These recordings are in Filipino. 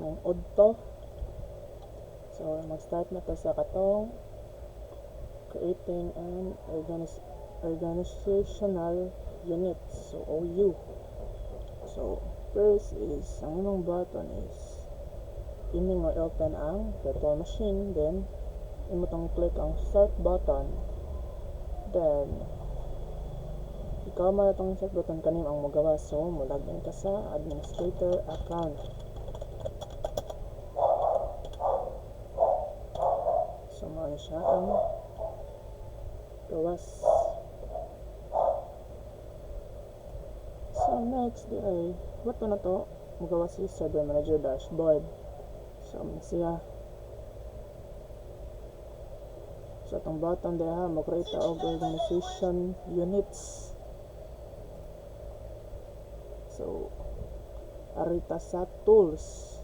ng udto. So mag-start na to sa katong creating an organizational unit, so OU. So first is ang imong button is imong open ang virtual machine, then imo tong click ang start button, then ikaw man itong start button kanim ang magawa. So login ka sa administrator account. So mao siya ang gawas. So next ay what na to, magawas si server manager dashboard. So siya sa itong button diha mag-create og organization units. So arita sa tools,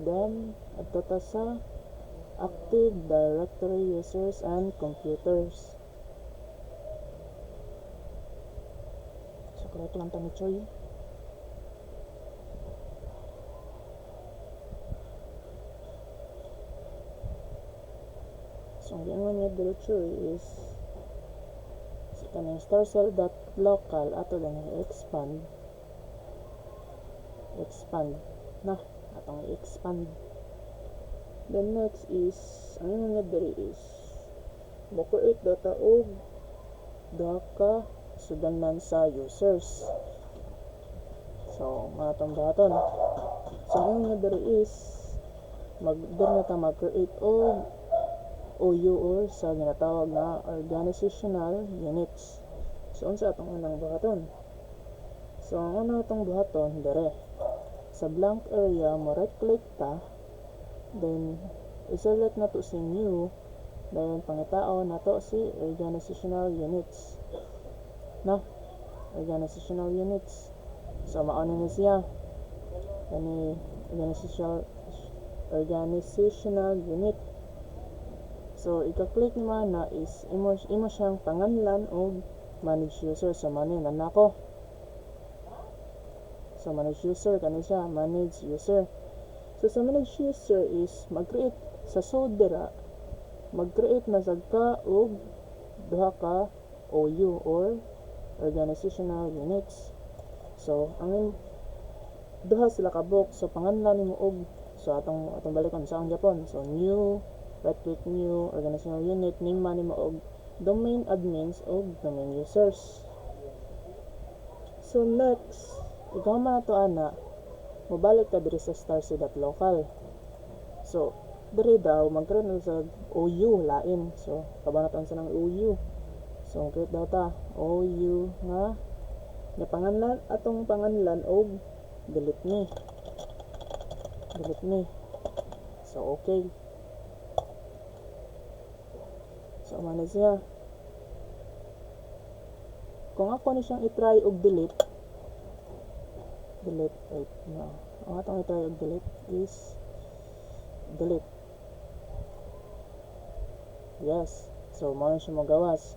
then adto ta sa Active Directory users and computers. So correct lang ta ni Choy. So ang gingon niya directory is sa kaning starcell.local ato lang i-expand na atong i-expand. Then next is ang gingon niya is mo-create data og duha ka sudanan sa users. So mga itong button. So ang gingon niya is mag-create og OU or sa ginatawag na organizational units. So unsa atong unang buhaton? So ang una atong buhaton dire sa blank area mo right click ta, then i-select na to si new, then pangitaon na to si organizational units na organizational units. So mao na siya kani organizational unit. So ika-click man na is imo siyang panganlan og manage user. So manay na nako. So manage user kani siya, manage user. So sa manage user is mag-create sa sodera, mag-create na sad ka og duha ka OU or organizational units. So ang duha sila ka box. So panganlan nimo og so atong balikon sa ang Japon. So new, right click new, organizational unit, name man nimo og domain admins og domain users. So next, ikaw man ato ana, mobalik ka diri sa starc.local. So diri daw mag-create na sa OU lain. So kabanatan sa nang OU. So create daw ta OU nga panganlan atong panganlan og delete me. So okay. So man siya. Kung ako ni siyang i-try og delete wait no. Ang atong i-try og delete is delete. Yes. So mao siya magawas.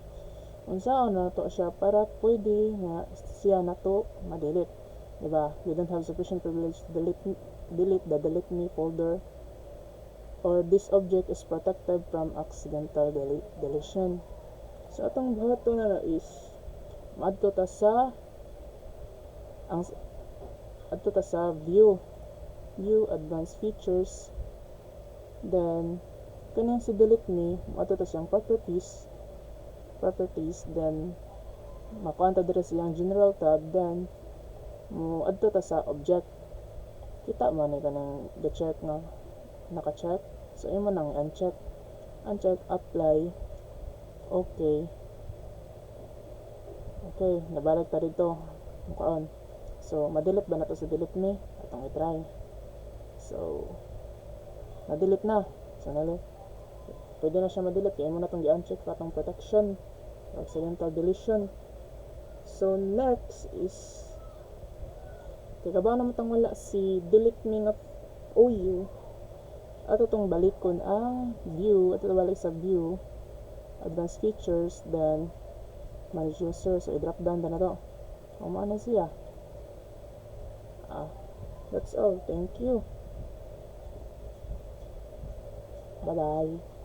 Unsaon na to siya para pwede nga siya nato ma-delete. Diba? You don't have sufficient privilege to delete the delete me folder, or this object is protected from accidental deletion. So atong buhaton na is adto ta sa view advanced features, then kanang si delete me adto ta siyang properties, then makuha ta diri siyang general tab, then mo adto ta sa object. Kita man ni kanang ga-check nga naka-check. So imo nang uncheck, apply, okay, nabalik ta dito mukaon. So ma-delete ba na to sa delete me? Atong i-try. So na-delete na. So pwede na siya ma-delete kaya imo na tong gi-uncheck pa tong protection or accidental deletion. So next is kaya naman tang wala si delete me nga OU, ato tong balikon ang view, ato balik sa view advanced features, then manage user. So i-drop down na to. Ano siya? That's all. Thank you. Bye-bye.